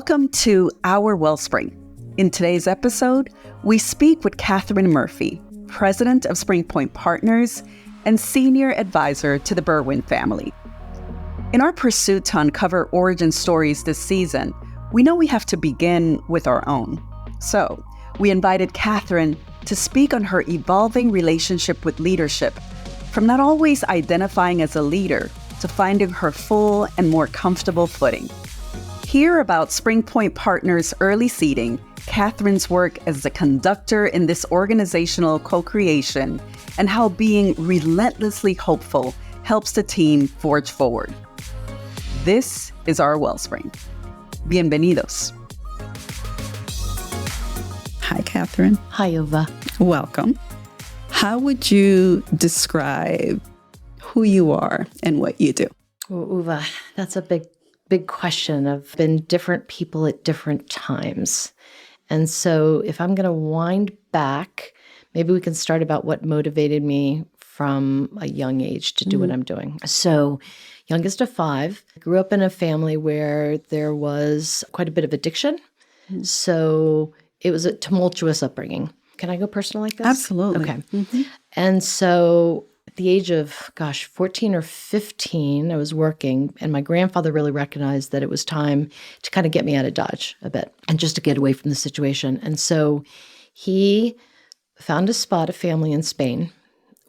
Welcome to Our Wellspring. In today's episode, we speak with Catherine Murphy, President of Spring Point Partners and Senior Advisor to the Berwyn family. In our pursuit to uncover origin stories this season, we know we have to begin with our own. So, we invited Catherine to speak on her evolving relationship with leadership, from not always identifying as a leader to finding her full and more comfortable footing. Hear about Spring Point Partners' early seeding, Catherine's work as the conductor in this organizational co-creation, and how being relentlessly hopeful helps the team forge forward. This is Our Wellspring. Bienvenidos. Hi, Catherine. Hi, Uva. Welcome. How would you describe who you are and what you do? Well, Uva, that's a big question. I've been different people at different times. And so if I'm going to wind back, maybe we can start about what motivated me from a young age to do what I'm doing. So youngest of 5, grew up in a family where there was quite a bit of addiction. So it was a tumultuous upbringing. Can I go personal like this? Absolutely. Okay. And so at the age of, 14 or 15, I was working, and my grandfather really recognized that it was time to kind of get me out of Dodge a bit and just to get away from the situation. And so he found a family in Spain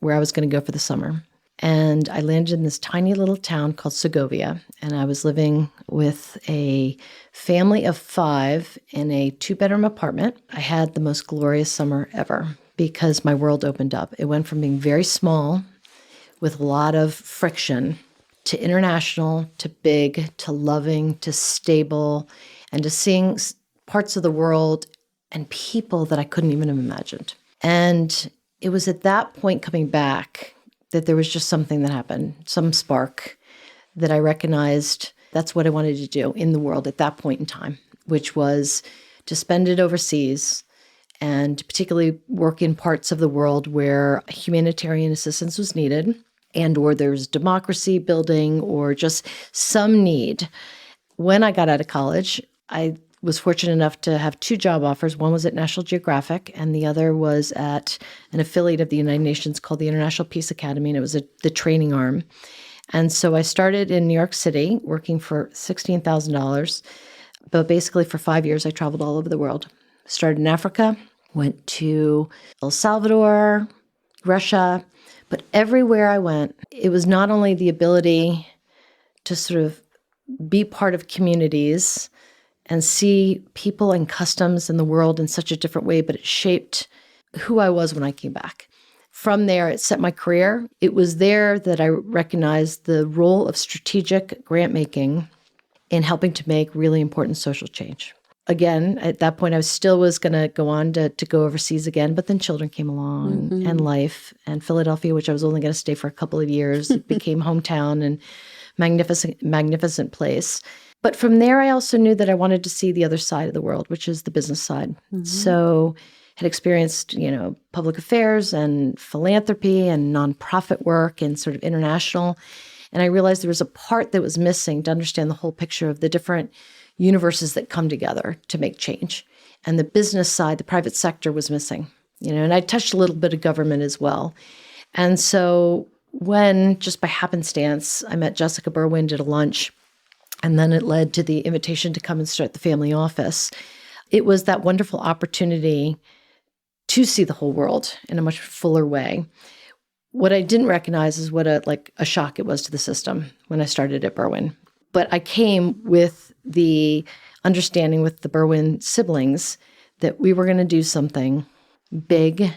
where I was going to go for the summer. And I landed in this tiny little town called Segovia, and I was living with a family of 5 in a 2-bedroom apartment. I had the most glorious summer ever because my world opened up. It went from being very small with a lot of friction to international, to big, to loving, to stable, and to seeing parts of the world and people that I couldn't even have imagined. And it was at that point coming back that there was just something that happened, some spark that I recognized that's what I wanted to do in the world at that point in time, which was to spend it overseas and particularly work in parts of the world where humanitarian assistance was needed and or there's democracy building or just some need. When I got out of college, I was fortunate enough to have 2 job offers. One was at National Geographic, and the other was at an affiliate of the United Nations called the International Peace Academy, and it was the training arm. And so I started in New York City working for $16,000, but basically for 5 years I traveled all over the world. Started in Africa, went to El Salvador, Russia, but everywhere I went, it was not only the ability to sort of be part of communities and see people and customs in the world in such a different way, but it shaped who I was when I came back. From there, it set my career. It was there that I recognized the role of strategic grant making in helping to make really important social change. Again, at that point, I still was going to go on to go overseas again, but then children came along and life, and Philadelphia, which I was only going to stay for a couple of years, became hometown and magnificent place. But from there, I also knew that I wanted to see the other side of the world, which is the business side. So had experienced, public affairs and philanthropy and nonprofit work and sort of international. And I realized there was a part that was missing to understand the whole picture of the different universes that come together to make change. And the business side, the private sector was missing, and I touched a little bit of government as well. And so when, just by happenstance, I met Jessica Berwyn, did a lunch, and then it led to the invitation to come and start the family office. It was that wonderful opportunity to see the whole world in a much fuller way. What I didn't recognize is what a shock it was to the system when I started at Berwyn. But I came with the understanding with the Berwyn siblings that we were going to do something big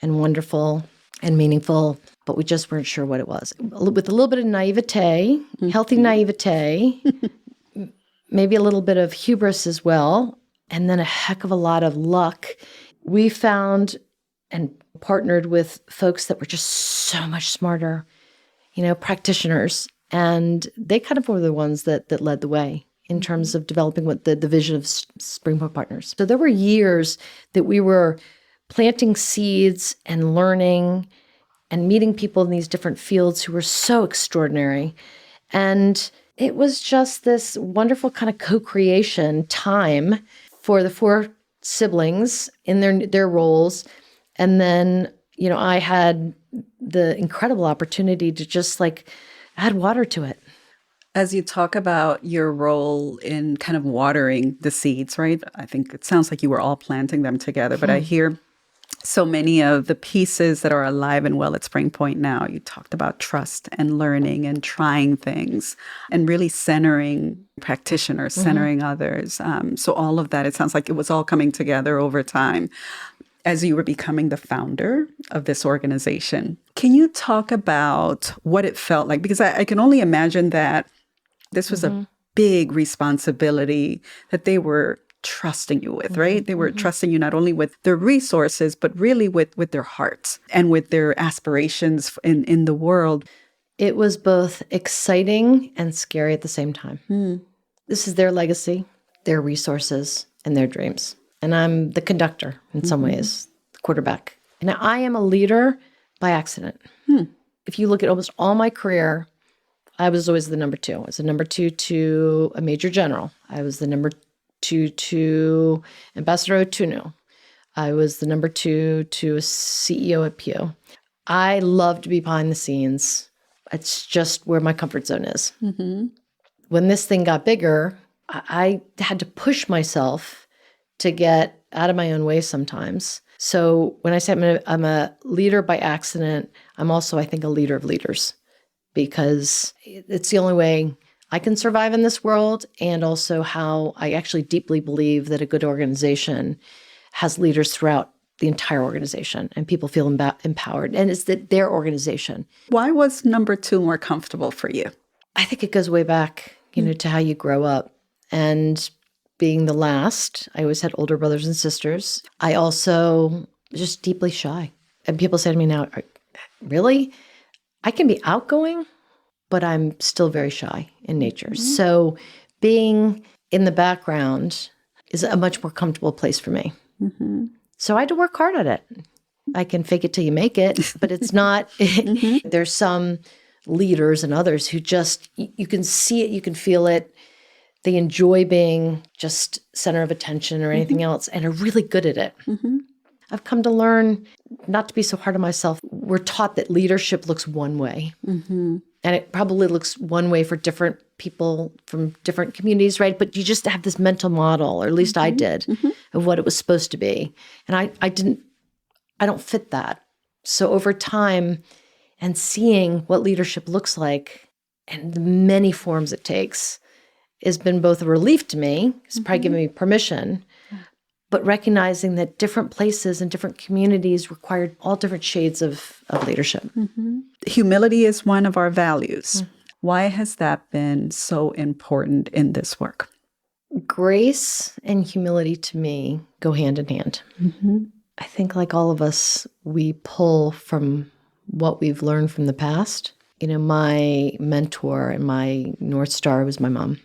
and wonderful and meaningful, but we just weren't sure what it was. With a little bit of naivete, healthy naivete, maybe a little bit of hubris as well, and then a heck of a lot of luck, we found and partnered with folks that were just so much smarter, practitioners. And they kind of were the ones that led the way in terms of developing what the vision of Spring Point Partners. So there were years that we were planting seeds and learning and meeting people in these different fields who were so extraordinary. And It was just this wonderful kind of co-creation time for the four siblings in their roles. And then, I had the incredible opportunity to just like add water to it. As you talk about your role in kind of watering the seeds, right? I think it sounds like you were all planting them together, but I hear so many of the pieces that are alive and well at Spring Point now. You talked about trust and learning and trying things and really centering practitioners, centering others. So all of that, it sounds like it was all coming together over time as you were becoming the founder of this organization. Can you talk about what it felt like? Because I can only imagine that this was a big responsibility that they were trusting you with, right? They were trusting you not only with their resources, but really with their hearts and with their aspirations in the world. It was both exciting and scary at the same time. This is their legacy, their resources, and their dreams. And I'm the conductor in some ways, the quarterback. And I am a leader by accident. If you look at almost all my career, I was always the number 2. I was the number 2 to a major general. I was the number 2 to Ambassador Otunu. I was the number 2 to a CEO at Pew. I love to be behind the scenes. It's just where my comfort zone is. When this thing got bigger, I had to push myself to get out of my own way sometimes. So when I say I'm a leader by accident, I'm also, I think, a leader of leaders, because it's the only way I can survive in this world, and also how I actually deeply believe that a good organization has leaders throughout the entire organization and people feel empowered, and it's their organization. Why was number 2 more comfortable for you? I think it goes way back, to how you grow up. And being the last, I always had older brothers and sisters. I also was just deeply shy. And people say to me now, really? I can be outgoing, but I'm still very shy in nature. So being in the background is a much more comfortable place for me. So I had to work hard at it. I can fake it till you make it, but it's not. There's some leaders and others who just, you can see it, you can feel it. They enjoy being just center of attention or anything else, and are really good at it. I've come to learn not to be so hard on myself. We're taught that leadership looks one way. And it probably looks one way for different people from different communities, right? But you just have this mental model, or at least I did, of what it was supposed to be. And I don't fit that. So over time, and seeing what leadership looks like and the many forms it takes has been both a relief to me. It's probably given me permission, but recognizing that different places and different communities required all different shades of leadership. Humility is one of our values. Why has that been so important in this work? Grace and humility to me go hand in hand. I think, like all of us, we pull from what we've learned from the past. My mentor and my North Star was my mom.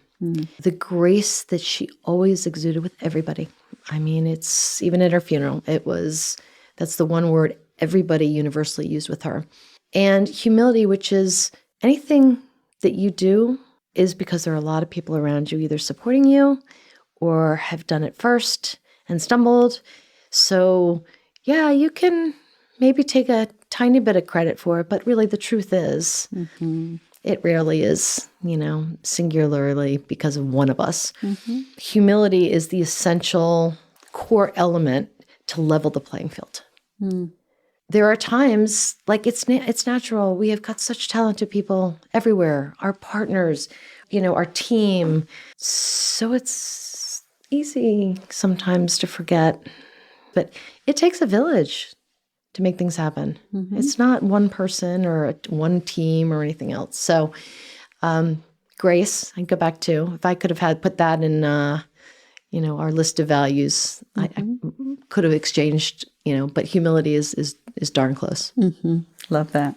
The grace that she always exuded with everybody. I mean, it's even at her funeral, that's the one word everybody universally used with her. And humility, which is anything that you do is because there are a lot of people around you either supporting you or have done it first and stumbled. So yeah, you can maybe take a tiny bit of credit for it, but really the truth is, it rarely is, singularly because of one of us. Humility is the essential core element to level the playing field. There are times, like it's natural. We have got such talented people everywhere, our partners, our team. So it's easy sometimes to forget, but it takes a village to make things happen. It's not one person or one team or anything else. So grace, I'd go back to, if I could have put that in, our list of values, I could have exchanged, but humility is darn close. Love that.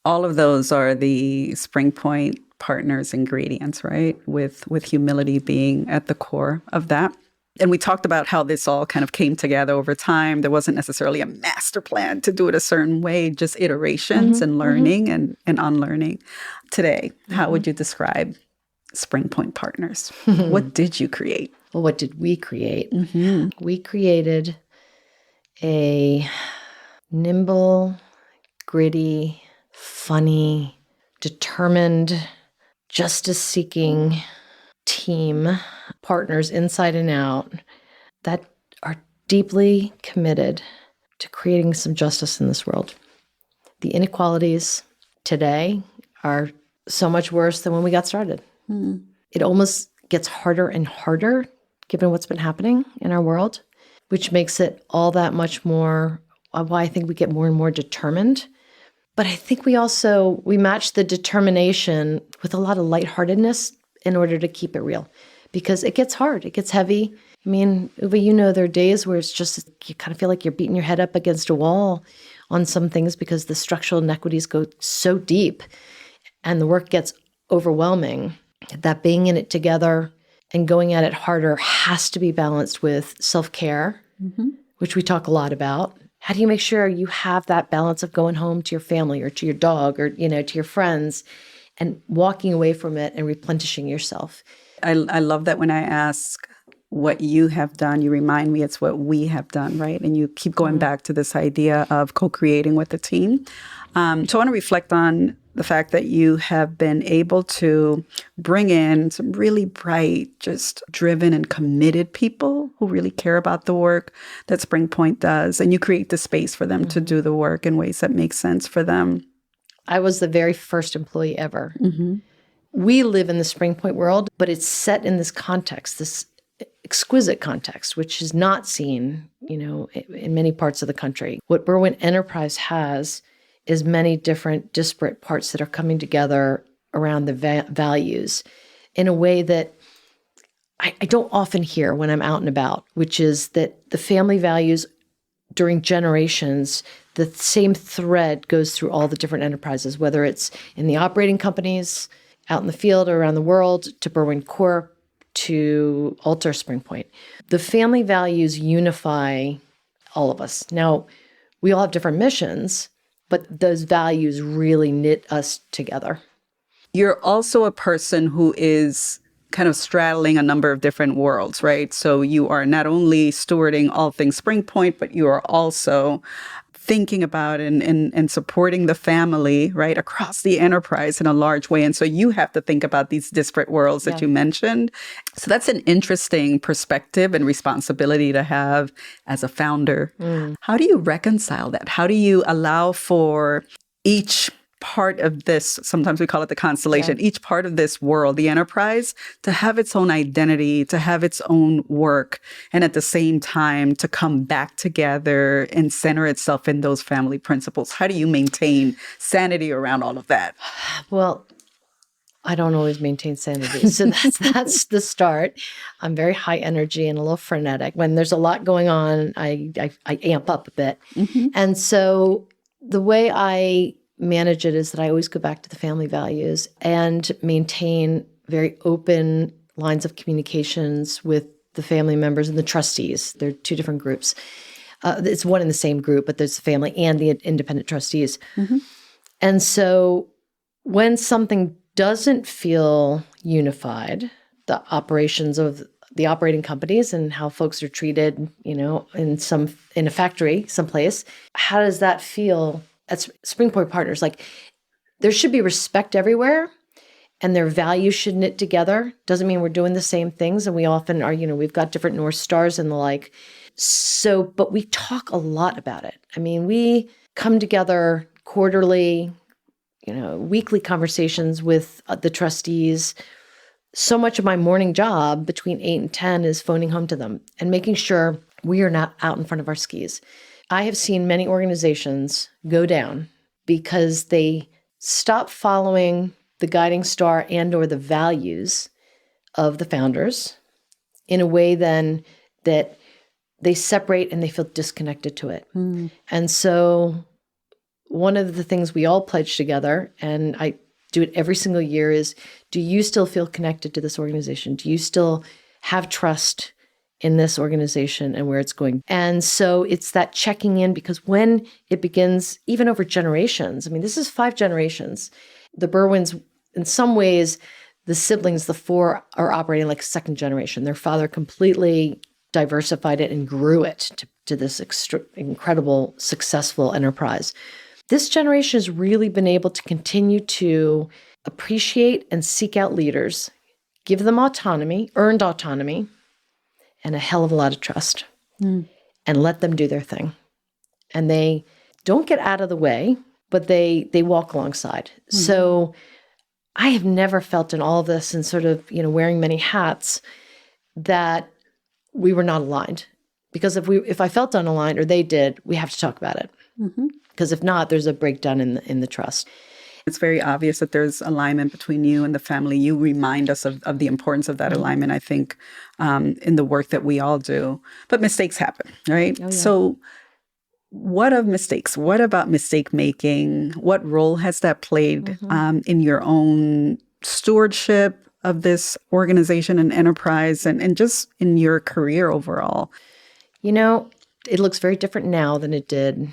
All of those are the Spring Point Partners ingredients, right? With humility being at the core of that. And we talked about how this all kind of came together over time. There wasn't necessarily a master plan to do it a certain way, just iterations and learning and unlearning. Today, how would you describe Spring Point Partners? What did you create? Well, what did we create? We created a nimble, gritty, funny, determined, justice-seeking team, partners inside and out, that are deeply committed to creating some justice in this world. The inequalities today are so much worse than when we got started. It almost gets harder and harder given what's been happening in our world, which makes it all that much more, why I think we get more and more determined. But I think we match the determination with a lot of lightheartedness in order to keep it real, because it gets hard, it gets heavy. I mean, Uva, there are days where it's just, you kind of feel like you're beating your head up against a wall on some things because the structural inequities go so deep and the work gets overwhelming. That being in it together and going at it harder has to be balanced with self-care, which we talk a lot about. How do you make sure you have that balance of going home to your family or to your dog or, to your friends and walking away from it and replenishing yourself? I love that when I ask what you have done, you remind me it's what we have done, right? And you keep going back to this idea of co-creating with the team. So I want to reflect on the fact that you have been able to bring in some really bright, just driven and committed people who really care about the work that Spring Point does. And you create the space for them to do the work in ways that make sense for them. I was the very first employee ever. We live in the Spring Point world, but it's set in this context, this exquisite context, which is not seen, in many parts of the country. What Berwyn Enterprise has is many different disparate parts that are coming together around the values in a way that I don't often hear when I'm out and about, which is that the family values during generations, the same thread goes through all the different enterprises, whether it's in the operating companies, out in the field or around the world, to Berwyn Corp, to Alter Spring Point. The family values unify all of us. Now, we all have different missions, but those values really knit us together. You're also a person who is kind of straddling a number of different worlds, right? So you are not only stewarding all things Spring Point, but you are also thinking about and supporting the family, right, across the enterprise in a large way. And so you have to think about these disparate worlds that you mentioned. So that's an interesting perspective and responsibility to have as a founder. How do you reconcile that? How do you allow for each part of this, sometimes we call it the constellation, each part of this world, the enterprise, to have its own identity, to have its own work, and at the same time to come back together and center itself in those family principles? How do you maintain sanity around all of that? Well, I don't always maintain sanity. So that's the start. I'm very high energy and a little frenetic. When there's a lot going on, I amp up a bit. And so the way I manage it is that I always go back to the family values and maintain very open lines of communications with the family members and the trustees. They're two different groups. It's one and the same group, but there's the family and the independent trustees. And so when something doesn't feel unified, the operations of the operating companies and how folks are treated, in a factory someplace, how does that feel? At Spring Point Partners, there should be respect everywhere and their values should knit together. Doesn't mean we're doing the same things. And we often are, we've got different North Stars and the like. So, but we talk a lot about it. I mean, we come together quarterly, weekly conversations with the trustees. So much of my morning job between 8 and 10 is phoning home to them and making sure we are not out in front of our skis. I have seen many organizations go down because they stop following the guiding star and or the values of the founders in a way then that they separate and they feel disconnected to it. And so one of the things we all pledge together, and I do it every single year, is, do you still feel connected to this organization? Do you still have trust in this organization and where it's going? And so it's that checking in, because when it begins, even over generations, I mean, this is 5 generations. The Berwyns, in some ways, The siblings, the four, are operating like second generation. Their father completely diversified it and grew it to this incredible, successful enterprise. This generation has really been able to continue to appreciate and seek out leaders, give them autonomy, earned autonomy, and a hell of a lot of trust, and let them do their thing. And they don't get out of the way, but they walk alongside. So I have never felt in all of this and sort of, wearing many hats that we were not aligned. Because if I felt unaligned or they did, we have to talk about it. Because if not, there's a breakdown in the trust. It's very obvious that there's alignment between you and the family. You remind us of the importance of that alignment, I think, in the work that we all do. But mistakes happen, right? Oh, yeah. So what of mistakes? What about mistake making? What role has that played in your own stewardship of this organization and enterprise and just in your career overall? It looks very different now than it did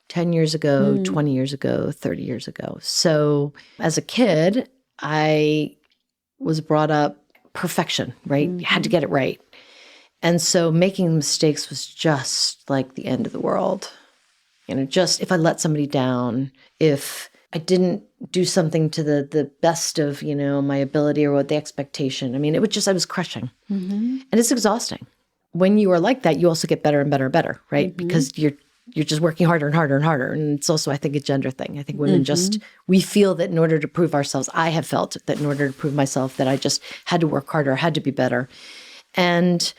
10 years ago, 20 years ago, 30 years ago. So as a kid, I was brought up perfection, right? You had to get it right. And so making mistakes was just like the end of the world. Just if I let somebody down, if I didn't do something to the best of, my ability or what the expectation. I mean, I was crushing. And it's exhausting. When you are like that, you also get better and better and better, right? Because you're just working harder and harder and harder. And it's also, I think, a gender thing. I think women we feel that in order to prove ourselves, I have felt that in order to prove myself that I just had to work harder, had to be better. And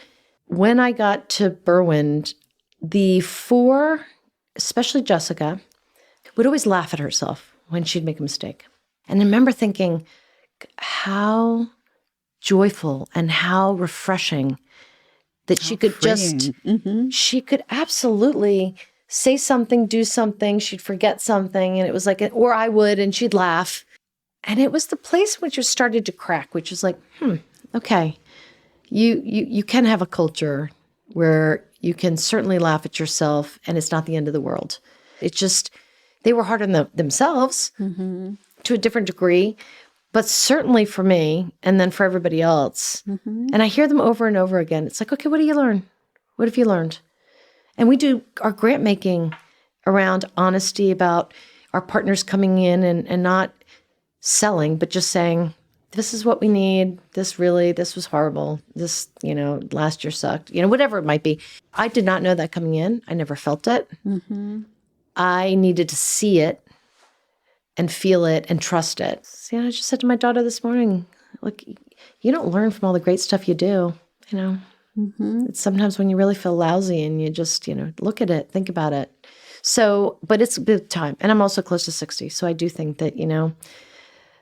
when I got to Berwind, the four, especially Jessica, would always laugh at herself when she'd make a mistake. And I remember thinking how joyful and how refreshing that she could she could absolutely say something, do something, she'd forget something, and it was like, or I would, and she'd laugh. And it was the place which just started to crack, which is like, okay, you can have a culture where you can certainly laugh at yourself, and it's not the end of the world. It's just, they were hard on themselves to a different degree, but certainly for me, and then for everybody else. And I hear them over and over again. It's like, okay, what do you learn? What have you learned? And we do our grant making around honesty about our partners coming in and not selling, but just saying, this is what we need. This was horrible. This, last year sucked. Whatever it might be. I did not know that coming in. I never felt it. I needed to see it and feel it and trust it. So, I just said to my daughter this morning, look, you don't learn from all the great stuff you do, It's sometimes when you really feel lousy and you just, look at it, think about it. So, but it's a bit of time. And I'm also close to 60. So I do think that,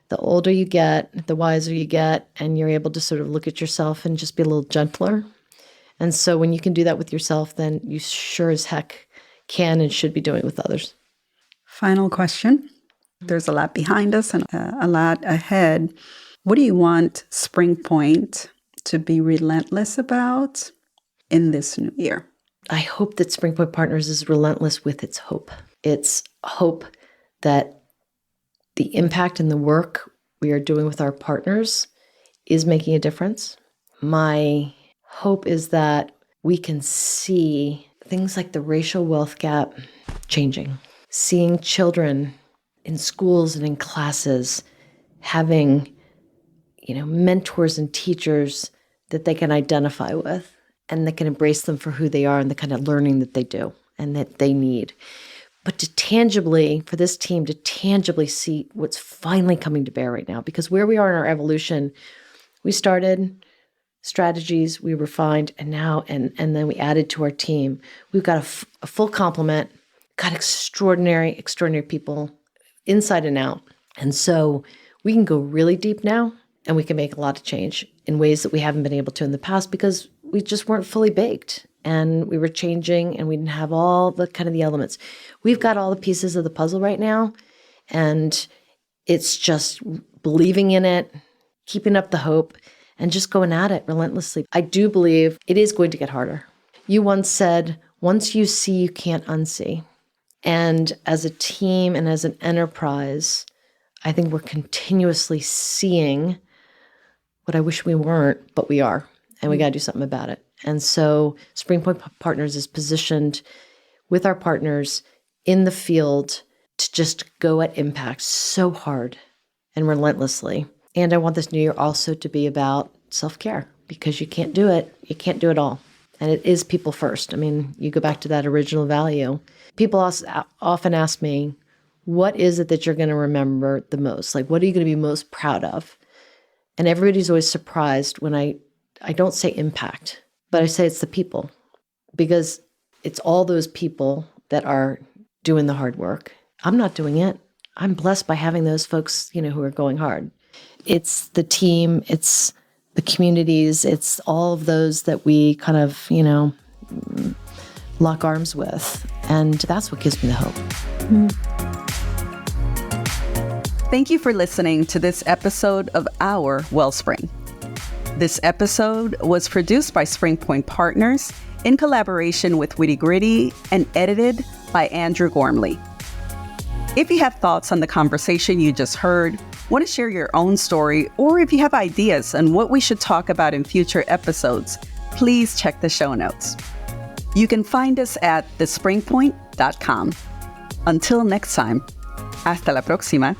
the older you get, the wiser you get, and you're able to sort of look at yourself and just be a little gentler. And so when you can do that with yourself, then you sure as heck can and should be doing it with others. Final question. There's a lot behind us and a lot ahead. What do you want Spring Point to be relentless about in this new year? I hope that Spring Point Partners is relentless with its hope. It's hope that the impact and the work we are doing with our partners is making a difference. My hope is that we can see things like the racial wealth gap changing, seeing children in schools and in classes having, mentors and teachers that they can identify with and that can embrace them for who they are and the kind of learning that they do and that they need. But for this team to tangibly see what's finally coming to bear right now, because where we are in our evolution, we started strategies, we refined, and now, and then we added to our team. We've got a full complement, got extraordinary people inside and out. And so we can go really deep now, and we can make a lot of change in ways that we haven't been able to in the past because we just weren't fully baked. And we were changing and we didn't have all the kind of the elements. We've got all the pieces of the puzzle right now. And it's just believing in it, keeping up the hope, and just going at it relentlessly. I do believe it is going to get harder. You once said, once you see, you can't unsee. And as a team and as an enterprise, I think we're continuously seeing what I wish we weren't, but we are, and we got to do something about it. And so SpringPoint Partners is positioned with our partners in the field to just go at impact so hard and relentlessly. And I want this new year also to be about self-care, because you can't do it. You can't do it all. And it is people first. I mean, you go back to that original value. People often ask me, what is it that you're going to remember the most? Like, what are you going to be most proud of? And everybody's always surprised when I don't say impact, but I say it's the people, because it's all those people that are doing the hard work. I'm not doing it. I'm blessed by having those folks, who are going hard. It's the team, it's the communities, it's all of those that we kind of, lock arms with. And that's what gives me the hope. Thank you for listening to this episode of Our WellSpring. This episode was produced by SpringPoint Partners in collaboration with Witty Gritty and edited by Andrew Gormley. If you have thoughts on the conversation you just heard, want to share your own story, or if you have ideas on what we should talk about in future episodes, please check the show notes. You can find us at thespringpoint.com. Until next time, hasta la próxima.